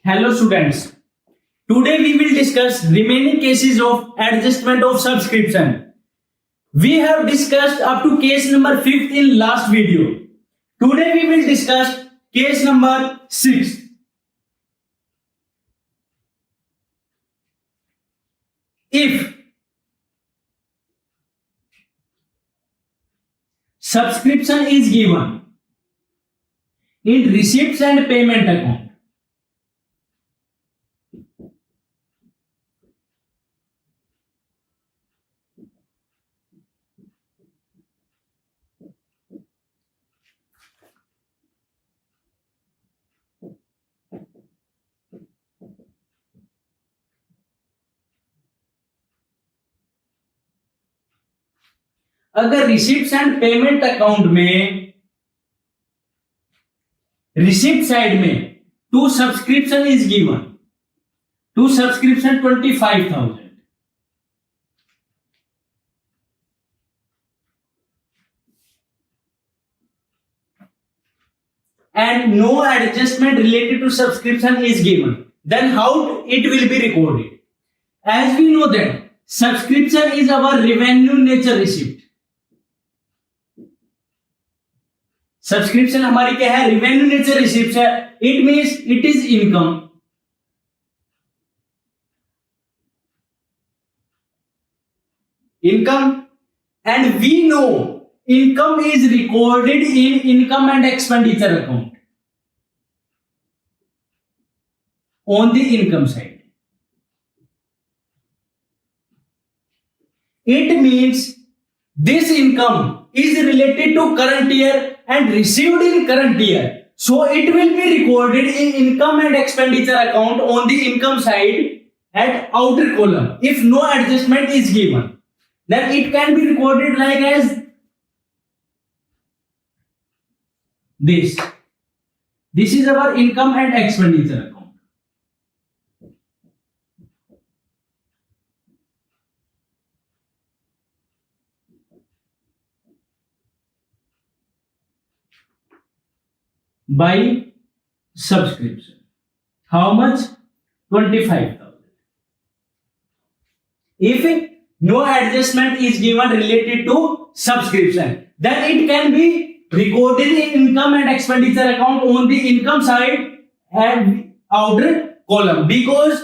Hello students. Today we will discuss remaining cases of adjustment of subscription. We have discussed up to case number 5th in last video. Today we will discuss case number 6. If subscription is given in receipts and payment account, अगर receipts and payment account में receipt side में to subscription is given, to subscription 25,000 and no adjustment related to subscription is given, then how it will be recorded? As we know that subscription is our revenue nature receipt. Subscription हमारी क्या है? Revenue nature receipt है. It means it is income. Income and we know income is recorded in income and expenditure account on the income side. It means this income is related to current year and received in current year, so it will be recorded in income and expenditure account on the income side at outer column. If no adjustment is given, then it can be recorded like as this. This is our income and expenditure account. By subscription. How much? 25,000. If no adjustment is given related to subscription, then it can be recorded in income and expenditure account on the income side and outer column, because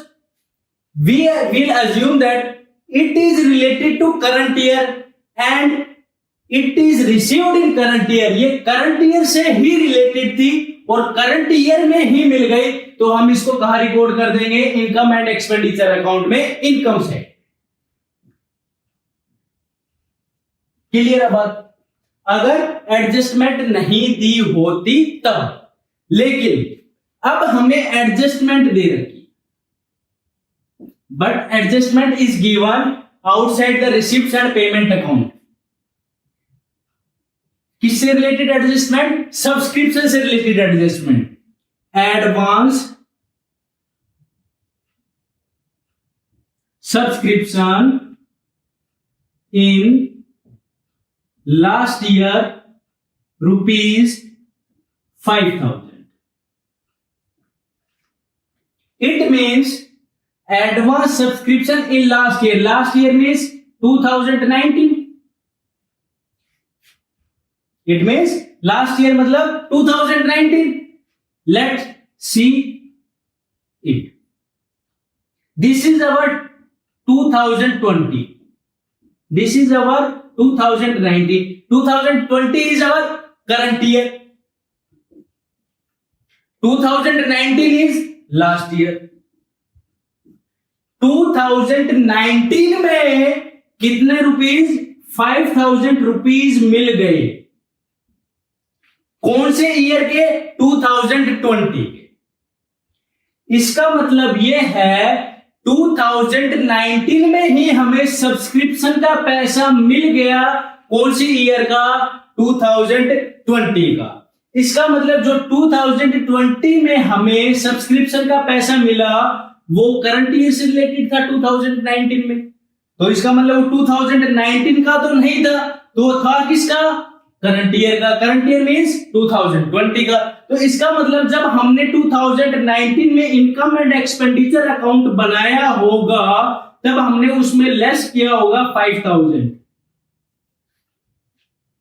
we will assume that it is related to current year and it is received in current year. ये current year से ही related थी और current year में ही मिल गई, तो हम इसको कहां रिकॉर्ड कर देंगे? इनकम एंड एक्सपेंडिचर अकाउंट में, इनकम से. क्लियर है बात? अगर एडजस्टमेंट नहीं दी होती तब, लेकिन अब हमें एडजस्टमेंट दे रखी, but adjustment is given outside the receipts and payment account. किससे रिलेटेड एडजस्टमेंट? सब्सक्रिप्शन से related adjustment. Advance subscription in last year ₹5,000. It means advance subscription in last year. Last year means 2019. It means last year मतलब 2019. Let's see it. This is our 2020. This is our 2019. 2020 is our current year. 2019 is last year. 2019 में कितने rupees? 5,000 rupees मिल गए. कौन से year के? 2020 के. इसका मतलब यह है 2019 में ही हमें सब्सक्रिप्शन का पैसा मिल गया. कौन सी ईयर का? 2020 का. इसका मतलब जो 2020 में हमें सब्सक्रिप्शन का पैसा मिला वो करंट ईयर से रिलेटेड था 2019 में. तो इसका मतलब वो 2019 का तो नहीं था, तो था किसका? करंट ईयर का, करंट ईयर मींस 2020 का। तो इसका मतलब जब हमने 2019 में इनकम एंड एक्सपेंडिचर अकाउंट बनाया होगा तब हमने उसमें लेस किया होगा 5000।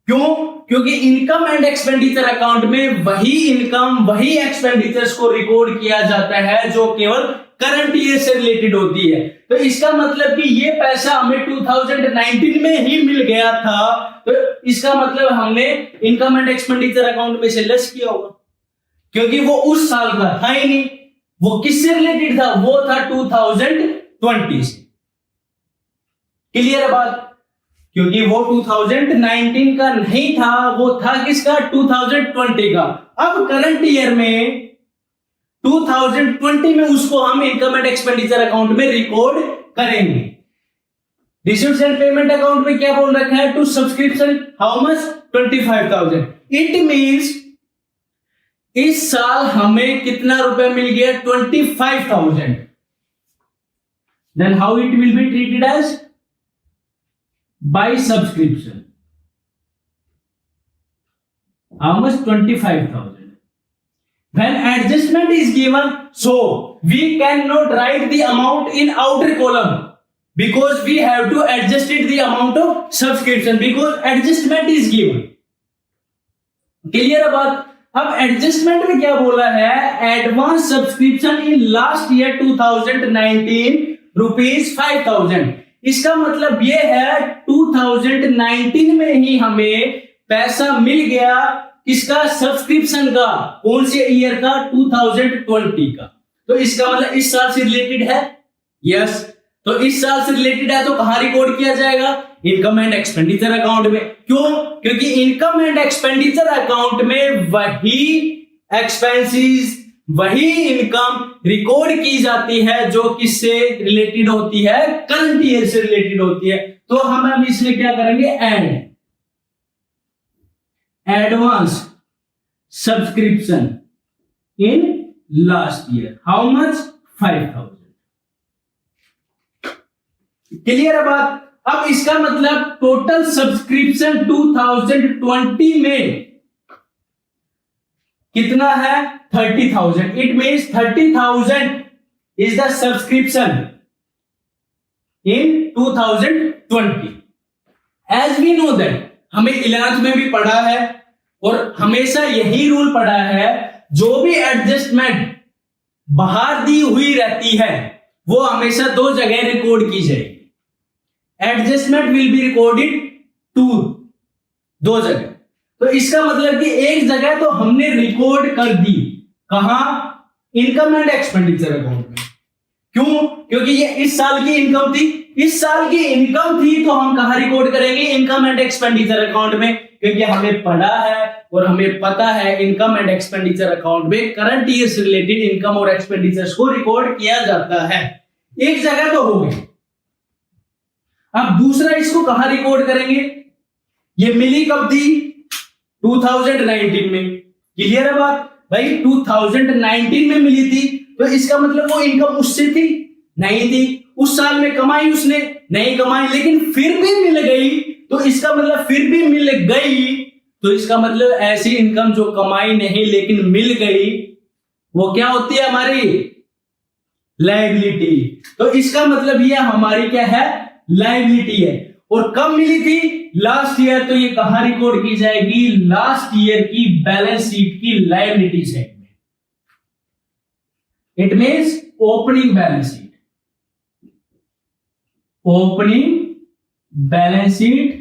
क्यों? क्योंकि इनकम एंड एक्सपेंडिचर अकाउंट में वही इनकम वही एक्सपेंडिचर्स को रिकॉर्ड किया जाता है जो केवल करंट ईयर से रिलेटेड होती है। तो इसका मतलब कि ये पैसा हमें 2019 में ही मिल गया था, तो इसका मतलब हमने इनकम एंड एक्सपेंडिचर अकाउंट में से लेस किया होगा, क्योंकि वो उस साल का था ही नहीं। वो किससे रिलेटेड था? वो था 2020 से। क्लियर है बात? क्योंकि वो 2019 का नहीं था, वो था किसका? 2020 का। अब करंट ईयर में 2020 में उसको हम इनकम एंड एक्सपेंडिचर अकाउंट में रिकॉर्ड करेंगे। रिसीव्स एंड पेमेंट अकाउंट में क्या बोल रखा है? To subscription how much? 25,000। It means इस साल हमें कितना रुपए मिल गया? 25,000। Then how it will be treated as? By subscription. How much? 25,000. When adjustment is given, so we cannot write the amount in outer column because we have to adjust it the amount of subscription because adjustment is given. Clear है बात? अब adjustment में क्या बोला है? Advance subscription in last year 2019 rupees 5,000। इसका मतलब ये है 2019 में ही हमें पैसा मिल गया किसका? सब्सक्रिप्शन का। कौन से ईयर का? 2020 का। तो इसका मतलब इस साल से रिलेटेड है। यस, तो इस साल से रिलेटेड है तो कहां रिकॉर्ड किया जाएगा? इनकम एंड एक्सपेंडिचर अकाउंट में। क्यों? क्योंकि इनकम एंड एक्सपेंडिचर अकाउंट में वही एक्सपेंसेस वही इनकम रिकॉर्ड की जाती है जो किससे रिलेटेड होती है? करंट ईयर से रिलेटेड होती है। तो हम अब इसमें क्या करेंगे? Add advance subscription in last year how much? 5,000। Clear है बात? अब इसका मतलब टोटल सब्सक्रिप्शन 2020 में कितना है? 30,000। It means 30,000 is the subscription in 2020। As we know that, हमें 11th में भी पढ़ा है और हमेशा यही रूल पढ़ा है, जो भी एडजस्टमेंट बाहर दी हुई रहती है वो हमेशा दो जगह रिकॉर्ड की जाएगी। एडजस्टमेंट विल बी रिकॉर्डेड दो जगह। तो इसका मतलब कि एक जगह तो हमने रिकॉर्ड कर दी, कहां? इनकम एंड एक्सपेंडिचर अकाउंट में। क्यों? क्योंकि ये इस साल की इनकम थी। इस साल की इनकम थी तो हम कहां रिकॉर्ड करेंगे? इनकम एंड एक्सपेंडिचर अकाउंट में, क्योंकि हमें पढ़ा है और हमें पता है इनकम एंड एक्सपेंडिचर अकाउंट में करंट ईयर से रिलेटेड इनकम और एक्सपेंडिचर्स को रिकॉर्ड किया जाता है। एक जगह तो हो गई। अब दूसरा इसको कहां रिकॉर्ड करेंगे? ये मिली कब थी? 2019 में। क्लियर है बात? भाई 2019 में मिली थी तो इसका मतलब वो इनकम उससे थी? नहीं थी। उस साल में कमाई उसने? नहीं कमाई, लेकिन फिर भी मिल गई। तो इसका मतलब फिर भी मिल गई, तो इसका मतलब ऐसी इनकम जो कमाई नहीं लेकिन मिल गई वो क्या होती है? हमारी लायबिलिटी। तो इसका मतलब ये हमारी क्या है? लायबिलिटी है। और कब मिली थी? Last year. तो ये कहां रिकॉर्ड की जाएगी? लास्ट ईयर की बैलेंस शीट की लायबिलिटी साइड में। It means opening balance sheet. Opening balance sheet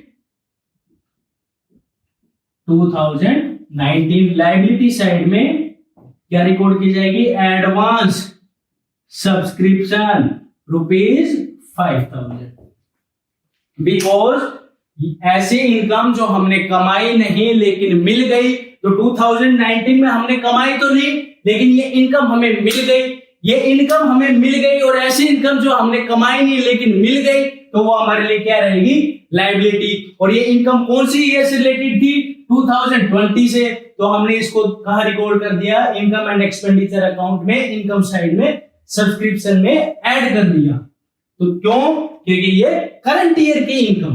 2019 liability side में क्या रिकॉर्ड की जाएगी? Advance subscription rupees 5,000। बिकॉज ऐसी इनकम जो हमने कमाई नहीं लेकिन मिल गई, तो 2019 में हमने कमाई तो नहीं लेकिन ये इनकम हमें मिल गई। ये इनकम हमें मिल गई और ऐसी इनकम जो हमने कमाई नहीं लेकिन मिल गई तो वो हमारे लिए क्या रहेगी? लायबिलिटी। और ये इनकम कौन सी ईयर से रिलेटेड थी? 2020 से। तो हमने इसको कहां रिकॉर्ड कर दिया? इनकम एंड एक्सपेंडिचर अकाउंट में, इनकम साइड में, सब्सक्रिप्शन में ऐड कर दिया। तो क्यों? क्योंकि ये करंट ईयर की इनकम।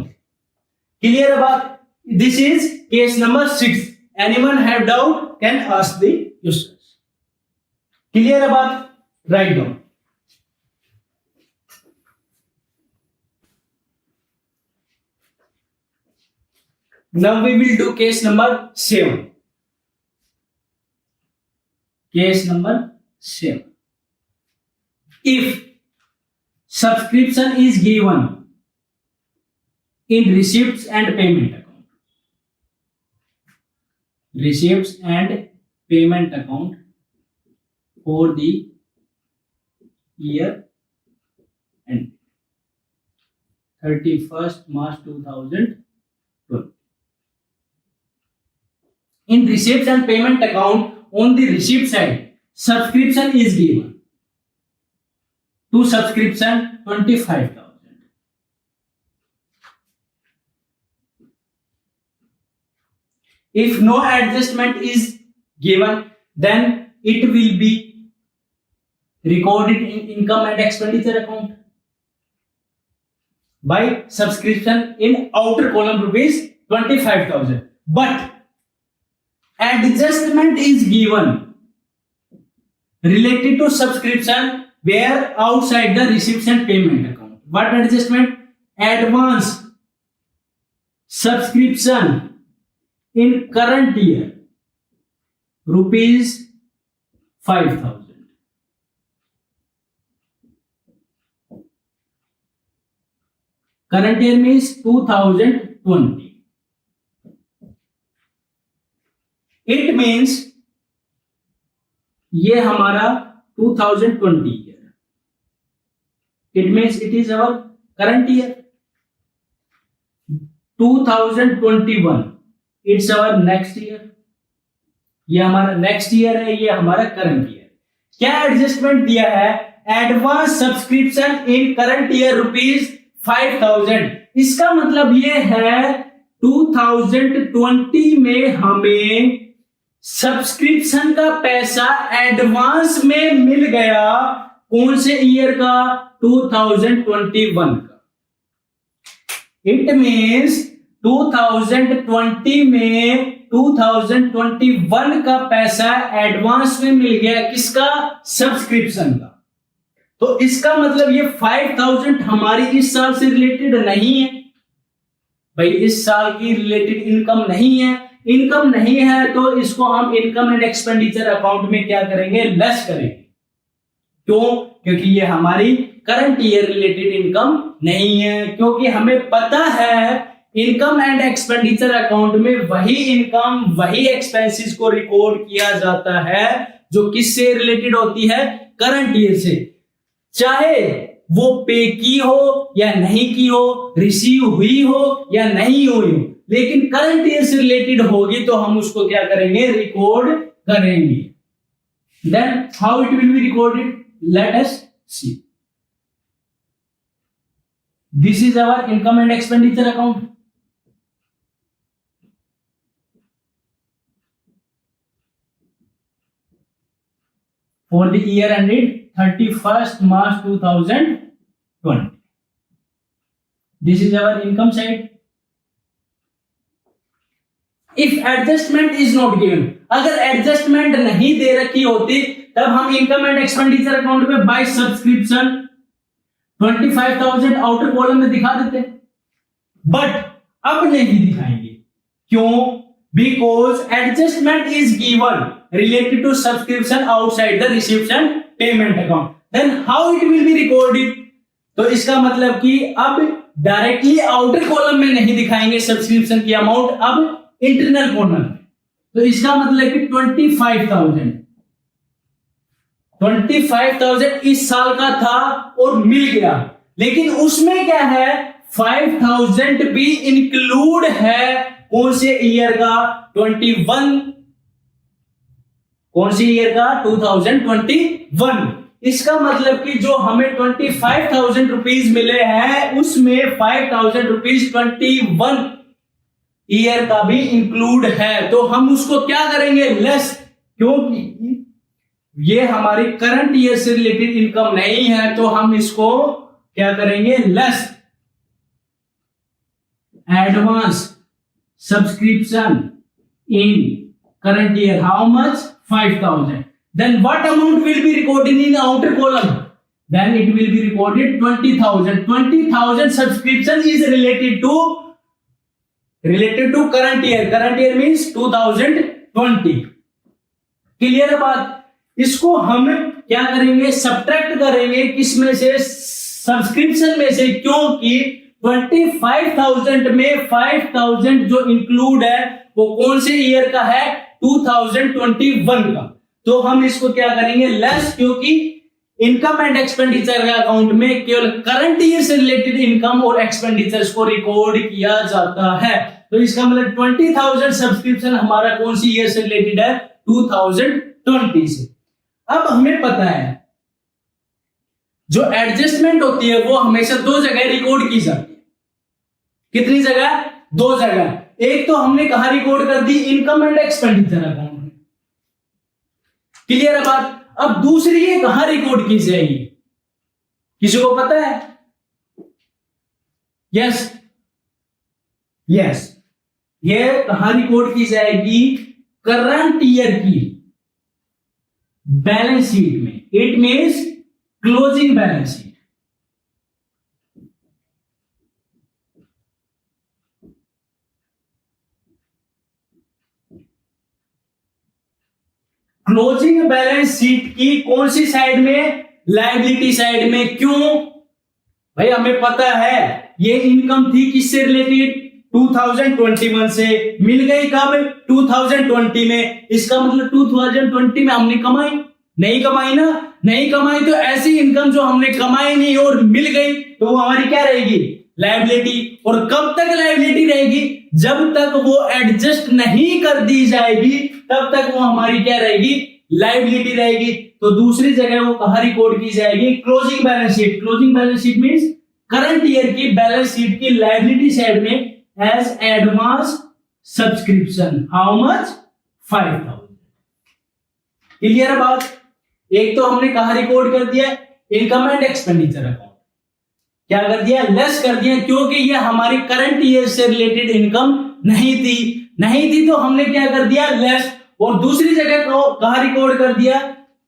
क्लियर है बात? This is case number 6. Anyone have doubt can ask the questions. Clear है बात? Write down. Now we will do case number 7. Case number 7. If subscription is given in receipts and payment account, receipts and payment account for the year end 31st March 2020. In receipts and payment account, on the receipt side, subscription is given. To subscription 25,000. If no adjustment is given, then it will be recorded in income and expenditure account by subscription in outer column rupees 25,000. But adjustment is given related to subscription where outside the receipts and payment account. What adjustment? Advance subscription in current year rupees 5,000. Current year means 2020. It means ये हमारा 2020 year. It means it is our current year. 2021 it's our next year. ये हमारा next year है, ये हमारा current year. क्या adjustment दिया है? एडवांस सब्सक्रिप्शन इन करंट ईयर रुपीज 5,000. इसका मतलब ये है 2020 में हमें सब्सक्रिप्शन का पैसा एडवांस में मिल गया. कौन से ईयर का? 2021 का. इट मीन्स 2020 में 2021 का पैसा एडवांस में मिल गया. किसका? सब्सक्रिप्शन का. तो इसका मतलब ये 5,000 हमारी इस साल से रिलेटेड नहीं है भाई. इस साल की रिलेटेड इनकम नहीं है. इनकम नहीं है तो इसको हम इनकम एंड एक्सपेंडिचर अकाउंट में क्या करेंगे? लेस करेंगे. क्यों? क्योंकि ये हमारी करंट ईयर रिलेटेड इनकम नहीं है. क्योंकि हमें पता है इनकम एंड एक्सपेंडिचर अकाउंट में वही इनकम वही एक्सपेंसेस को रिकॉर्ड किया जाता है जो किससे रिलेटेड होती है? करंट ईयर से. चाहे वो पे की हो या नहीं की हो, रिसीव हुई हो या नहीं हुई हो, लेकिन करंट ईयर से रिलेटेड होगी तो हम उसको क्या करेंगे? रिकॉर्ड करेंगे. Then how it will be recorded? Let us see. This is our income and expenditure account. For the year ended 31st March 2020. This is our income side. If adjustment is not given, अगर adjustment नहीं दे रखी होती तब हम income and expenditure account में bye subscription 25,000 outer column में दिखा देते. बट अब नहीं दिखाएंगे. क्यों? Because adjustment is given related to subscription outside the receipts and payment account. Then how it will be recorded? तो इसका मतलब कि अब डायरेक्टली आउटर कॉलम में नहीं दिखाएंगे सब्सक्रिप्शन की अमाउंट, अब इंटरनल कॉलम में. तो इसका मतलब कि 25,000 इस साल का था और मिल गया. लेकिन उसमें क्या है? 5,000 भी इंक्लूड है. कौन से ईयर का? 21. कौन से ईयर का? 2021. इसका मतलब कि जो हमें 25,000 रुपीज मिले हैं उसमें 5,000 रुपीज 21 ईयर का भी इंक्लूड है. तो हम उसको क्या करेंगे? लेस. क्योंकि ये हमारी करंट ईयर से रिलेटेड इनकम नहीं है तो हम इसको क्या करेंगे? Less. Advance subscription in current year, how much? 5,000. Then what amount will be recorded in the outer column? Then it will be recorded 20,000. 20,000 subscription is related to current year. Current year means 2020. Clear है बात? इसको हम क्या करेंगे? Subtract करेंगे किसमें से? Subscription में से, क्योंकि 25,000 में 5,000 जो इंक्लूड है वो कौन से ईयर का है? 2021 का। तो हम इसको क्या करेंगे? लेस, क्योंकि इनकम एंड एक्सपेंडिचर अकाउंट में केवल करंट ईयर से रिलेटेड इनकम और एक्सपेंडिचर्स को रिकॉर्ड किया जाता है। तो इसका मतलब 20,000 सब्सक्रिप्शन हमारा कौन सी ईयर से रिलेटेड है? 2020 से। अब हमें पता है जो एडजस्टमेंट होती है वो हमेशा दो जगह रिकॉर्ड की जाती है। कितनी जगह? दो जगह। एक तो हमने कहा रिकॉर्ड कर दी? इनकम एंड एक्सपेंडिचर अकाउंट में। क्लियर है बात? अब दूसरी ये कहां रिकॉर्ड की जाएगी? किसी को पता है? यस, ये कहां रिकॉर्ड की जाएगी? करंट ईयर की बैलेंस शीट में। It means closing balance sheet. Closing balance sheet की कौन सी साइड में? लायबिलिटी साइड में। क्यों भाई? हमें पता है ये इनकम थी किससे रिलेटेड? 2021 से। मिल गई कब? 2020 में। इसका मतलब 2020 में हमने कमाई? नहीं कमाई ना। नहीं कमाई तो ऐसी इनकम जो हमने कमाई नहीं और मिल गई तो वो हमारी क्या रहेगी? लायबिलिटी। और कब तक लायबिलिटी रहेगी? जब तक वो एडजस्ट नहीं कर दी जाएगी तब तक वो हमारी क्या रहेगी? लायबिलिटी रहेगी। तो दूसरी जगह वो कहां रिकॉर्ड की जाएगी? Closing balance sheet. Closing balance sheet means current year की बैलेंस शीट की लायबिलिटी साइड में as advance subscription. How much? 5,000। Clear है बात? एक तो हमने कहा रिकॉर्ड कर दिया? Income and expenditure account. क्या कर दिया? लेस कर दिया, क्योंकि ये हमारी करंट ईयर से रिलेटेड इनकम नहीं थी तो हमने क्या कर दिया? लेस। और दूसरी जगह को कहा रिकॉर्ड कर दिया?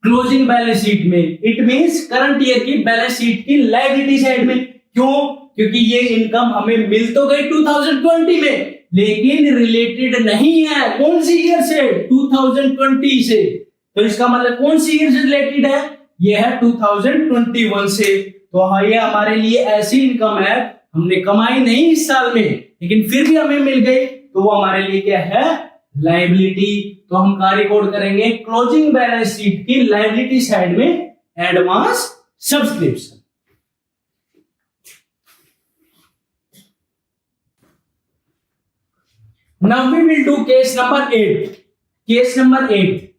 क्लोजिंग बैलेंस शीट में। इट मींस करंट ईयर की बैलेंस शीट की लायबिलिटी साइड में। क्यों? क्योंकि ये इनकम हमें मिल तो गई 2020 में, लेकिन रिलेटेड नहीं है कौन सी ईयर से? 2020 से। तो इसका मतलब कौन सी ईयर से रिलेटेड है? ये है 2021 से। तो हाँ, ये हमारे लिए ऐसी इनकम है हमने कमाई नहीं इस साल में, लेकिन फिर भी हमें मिल गई, तो वो हमारे लिए क्या है? लायबिलिटी। तो हम क्या रिकॉर्ड करेंगे? क्लोजिंग बैलेंस शीट की लायबिलिटी साइड में advance subscription. Now we will do case number 8. Case number 8.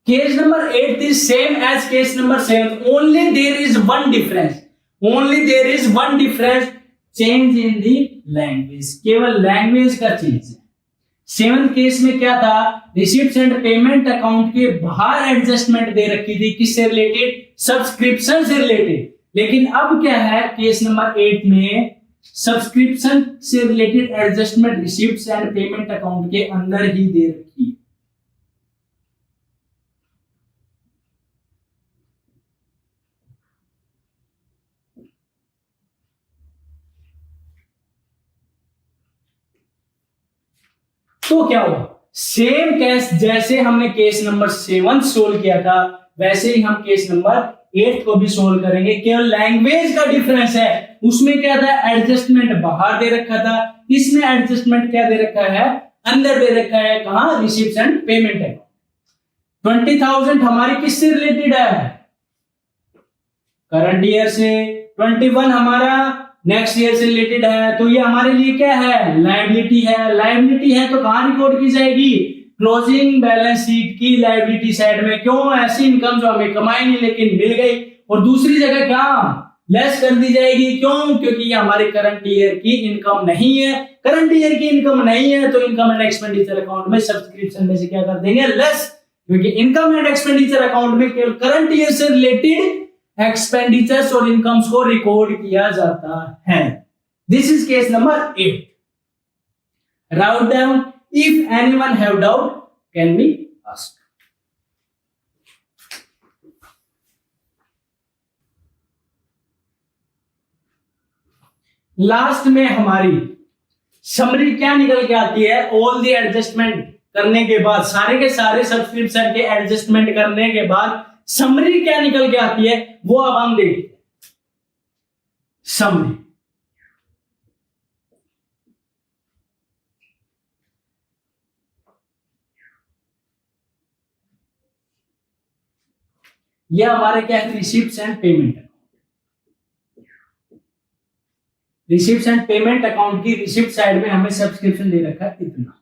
Case number 8 is same as case number 7. Only there is one difference. Change in the language. केवल language का change है। 7th case में क्या था? Receipts and payment account के बाहर adjustment दे रखी थी। किससे रिलेटेड? सब्सक्रिप्शन से रिलेटेड। लेकिन अब क्या है? केस नंबर 8 में सब्सक्रिप्शन से related adjustment receipts and payment account के अंदर ही दे रखी है। तो क्या हुआ? सेम केस जैसे हमने केस नंबर 7 सोल्व किया था वैसे ही हम केस नंबर 8 को भी सोल्व करेंगे। केवल लैंग्वेज का डिफरेंस है। उसमें क्या था? एडजस्टमेंट बाहर दे रखा था, इसमें एडजस्टमेंट क्या दे रखा है? अंदर दे रखा है। कहां? रिसीप्ट्स एंड पेमेंट है। 20,000 हमारी किससे रिलेटेड है? करंट ईयर से। 21 हमारा नेक्स्ट ईयर से रिलेटेड है, तो ये हमारे लिए क्या है? लायबिलिटी है। तो कहां रिकॉर्ड की जाएगी? क्लोजिंग बैलेंस शीट की लायबिलिटी साइड में। क्यों? ऐसी इनकम जो हमें कमाई नहीं लेकिन मिल गई। और दूसरी जगह क्या? लेस कर दी जाएगी। क्यों? क्योंकि ये हमारे करंट ईयर की इनकम नहीं है। करंट ईयर की इनकम नहीं है तो इनकम एंड एक्सपेंडिचर अकाउंट में सब्सक्रिप्शन में से क्या कर देंगे? लेस। क्योंकि इनकम एंड एक्सपेंडिचर अकाउंट में केवल करंट ईयर से रिलेटेड एक्सपेंडिचर्स और इनकम्स को रिकॉर्ड किया जाता है। This is case number 8. Write down. If anyone have doubt, can be asked. Last में हमारी समरी क्या निकल के आती है? ऑल दी एडजस्टमेंट करने के बाद, सारे के सारे सब्सक्रिप्शन के एडजस्टमेंट करने के बाद समरी क्या निकल के आती है वो अब हम देखते हैं। समरी ये हमारे क्या है? Receipts and payment. Receipts and payment account की रिसीप्ट साइड में हमें सब्सक्रिप्शन दे रखा है इतना।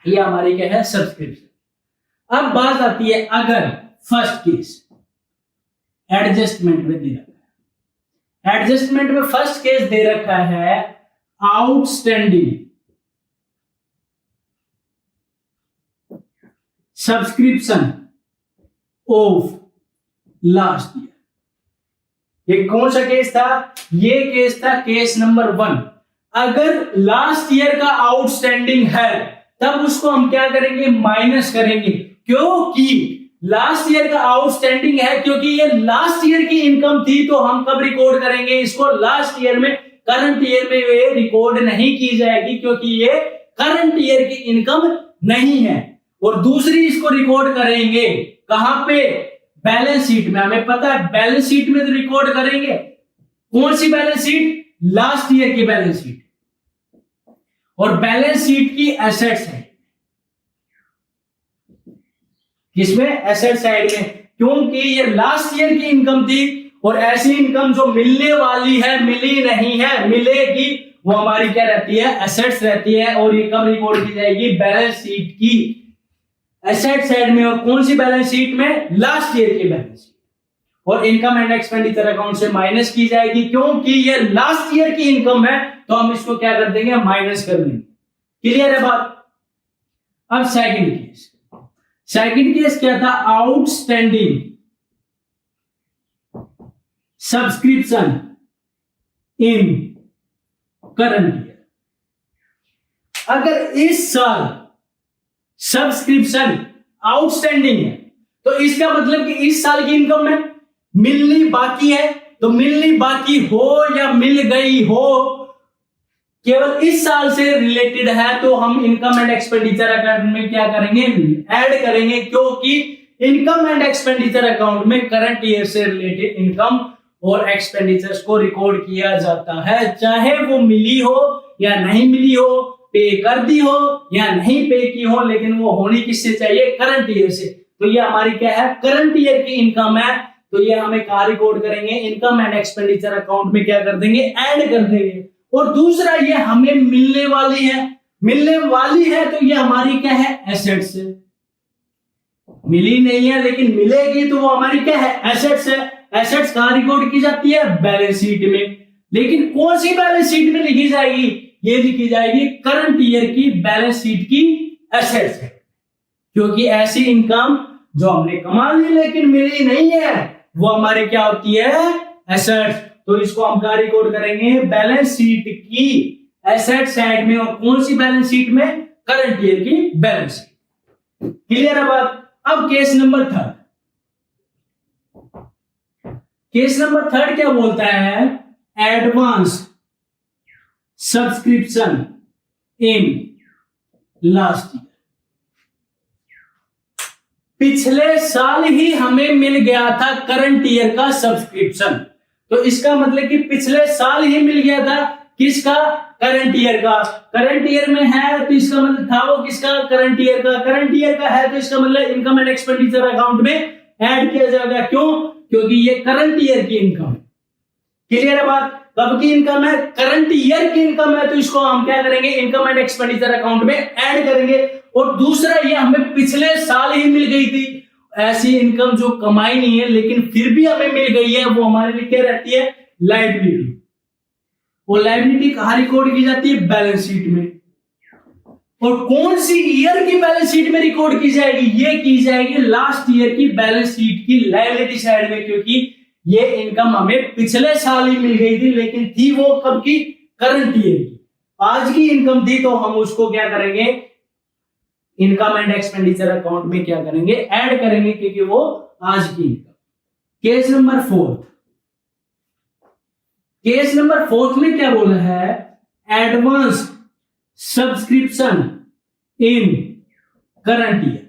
ये हमारी क्या है? सब्सक्रिप्शन। अब बात आती है अगर फर्स्ट केस एडजस्टमेंट में दे रखा है, एडजस्टमेंट में फर्स्ट केस दे रखा है outstanding subscription of last year. ये कौन सा केस था? ये केस था केस नंबर 1। अगर लास्ट ईयर का आउटस्टैंडिंग है तब उसको हम क्या करेंगे? माइनस करेंगे। क्योंकि लास्ट ईयर का आउटस्टैंडिंग है, क्योंकि ये लास्ट ईयर की इनकम थी, तो हम कब रिकॉर्ड करेंगे इसको? लास्ट ईयर में। करंट ईयर में ये रिकॉर्ड नहीं की जाएगी क्योंकि ये करंट ईयर की इनकम नहीं है। और दूसरी इसको रिकॉर्ड करेंगे कहां पे? बैलेंस शीट में। हमें पता है बैलेंस शीट में तो रिकॉर्ड करेंगे। कौन सी बैलेंस शीट? लास्ट ईयर की बैलेंस शीट। और बैलेंस शीट की एसेट्स है किसमें? एसेट साइड में। क्योंकि ये लास्ट ईयर की इनकम थी और ऐसी इनकम जो मिलने वाली है, मिली नहीं है, मिलेगी, वो हमारी क्या रहती है? एसेट्स रहती है। और ये कब रिकॉर्ड की जाएगी? बैलेंस शीट की एसेट साइड में। और कौन सी बैलेंस शीट में? लास्ट ईयर की बैलेंस शीट। और इनकम एंड एक्सपेंडिचर अकाउंट से माइनस की जाएगी क्योंकि ये लास्ट ईयर की इनकम है, तो हम इसको क्या कर देंगे? माइनस कर देंगे। क्लियर है बात? अब सेकंड केस। सेकंड केस क्या था? Outstanding subscription in current year. अगर इस साल सब्सक्रिप्शन आउटस्टैंडिंग है तो इसका मतलब कि इस साल की इनकम में मिलनी बाकी है, तो मिलनी बाकी हो या मिल गई हो, केवल इस साल से रिलेटेड है, तो हम इनकम एंड एक्सपेंडिचर अकाउंट में क्या करेंगे? ऐड करेंगे। क्योंकि इनकम एंड एक्सपेंडिचर अकाउंट में करंट ईयर से रिलेटेड इनकम और एक्सपेंडिचर्स को रिकॉर्ड किया जाता है, चाहे वो मिली हो या नहीं मिली हो, पे कर दी हो या नहीं पे की हो, लेकिन वो होनी किससे चाहिए? करंट ईयर से। तो ये हमारी क्या है? करंट ईयर की इनकम है, तो ये हमें कहां रिकॉर्ड करेंगे? इनकम एंड एक्सपेंडिचर अकाउंट में क्या कर देंगे? ऐड कर देंगे। और दूसरा, ये हमें मिलने वाली है, मिलने वाली है तो ये हमारी क्या है? एसेट्स है। मिली नहीं है लेकिन मिलेगी, तो वो हमारी क्या है? एसेट्स है। एसेट्स कहां रिकॉर्ड की जाती है? बैलेंस शीट में। लेकिन कौन सी बैलेंस शीट में लिखी जाएगी? ये लिखी जाएगी करंट ईयर की बैलेंस शीट की एसेट्स है। क्योंकि ऐसी इनकम जो हमने कमा ली लेकिन मिली नहीं है, वो हमारी क्या होती है? एसेट्स। तो इसको हम क्या रिकॉर्ड करेंगे? बैलेंस शीट की एसेट साइड में। और कौन सी बैलेंस शीट में? करंट ईयर की बैलेंस शीट। क्लियर है बात? अब केस नंबर 3। केस नंबर 3 क्या बोलता है? Advance subscription in last year. पिछले साल ही हमें मिल गया था करंट ईयर का सब्सक्रिप्शन, तो इसका मतलब कि पिछले साल ही मिल गया था किसका? करंट ईयर का। करंट ईयर में है तो इसका मतलब था वो किसका? करंट ईयर का। करंट ईयर का है तो इसका मतलब इनकम एंड एक्सपेंडिचर अकाउंट में ऐड किया जाएगा। क्यों? क्योंकि ये करंट ईयर की इनकम है। क्लियर है बात? कब की इनकम है? करंट ईयर की इनकम है, तो इसको हम क्या करेंगे? इनकम एंड एक्सपेंडिचर अकाउंट में ऐड करेंगे। और दूसरा, ये हमें पिछले साल ही मिल गई थी, ऐसी इनकम जो कमाई नहीं है लेकिन फिर भी हमें मिल गई है, वो हमारे लिए क्या रहती है? लायबिलिटी। वो लायबिलिटी कहां रिकॉर्ड की जाती है? बैलेंस शीट में। और कौन सी ईयर की बैलेंस शीट में रिकॉर्ड की जाएगी? ये की जाएगी लास्ट ईयर की बैलेंस शीट की लायबिलिटी साइड में, क्योंकि ये इनकम हमें पिछले साल ही मिल गई थी, लेकिन थी वो कब की? करंट ईयर की। आज की इनकम थी तो हम उसको क्या करेंगे? इनकम एंड एक्सपेंडिचर अकाउंट में क्या करेंगे? ऐड करेंगे, क्योंकि वो आज की income. Case number 4, case number 4 में क्या बोला है? एडवांस सब्सक्रिप्शन इन करंट ईयर।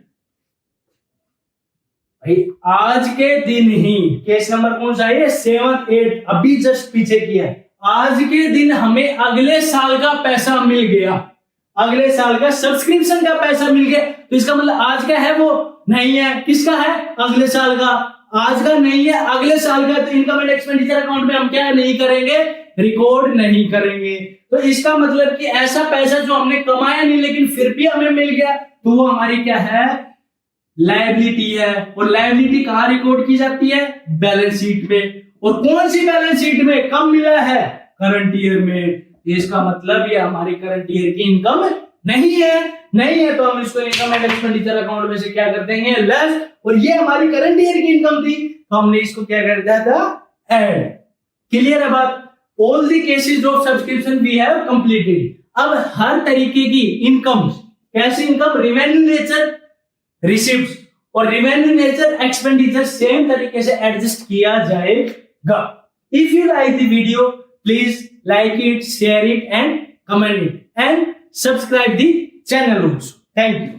भाई आज के दिन ही, केस नंबर कौन सा है? 7, 8 अभी जस्ट पीछे किया है। आज के दिन हमें अगले साल का पैसा मिल गया, अगले साल का सब्सक्रिप्शन का पैसा मिल गया। तो इसका मतलब आज का है वो नहीं है, किसका है? अगले साल का। आज का नहीं है, अगले साल का। तो इनकम एंड एक्सपेंडिचर अकाउंट में हम क्या नहीं करेंगे? रिकॉर्ड नहीं करेंगे। तो इसका मतलब कि ऐसा पैसा जो हमने कमाया नहीं लेकिन फिर भी हमें मिल गया, तो वो हमारी क्या है? लायबिलिटी है। और लायबिलिटी कहां रिकॉर्ड की जाती है? बैलेंस शीट में। और कौन सी बैलेंस शीट में? कब मिला है? करंट ईयर में। इसका मतलब ये हमारी करंट ईयर की इनकम नहीं है। नहीं है तो हम इसको इनकम एंड एक्सपेंडिचर अकाउंट में से क्या कर देंगे? लेस। और ये हमारी करंट ईयर की इनकम थी तो हमने इसको क्या कर दिया था? ऐड। क्लियर है बात? All the cases of subscription we have completed. अब हर तरीके की इनकम, कैसी इनकम? रेवेन्यू नेचर रिसीव्स और रेवेन्यू नेचर एक्सपेंडिचर सेम तरीके से एडजस्ट किया जाएगा। If you like the video, please like it, share it and comment it and subscribe the channel also. Thank you.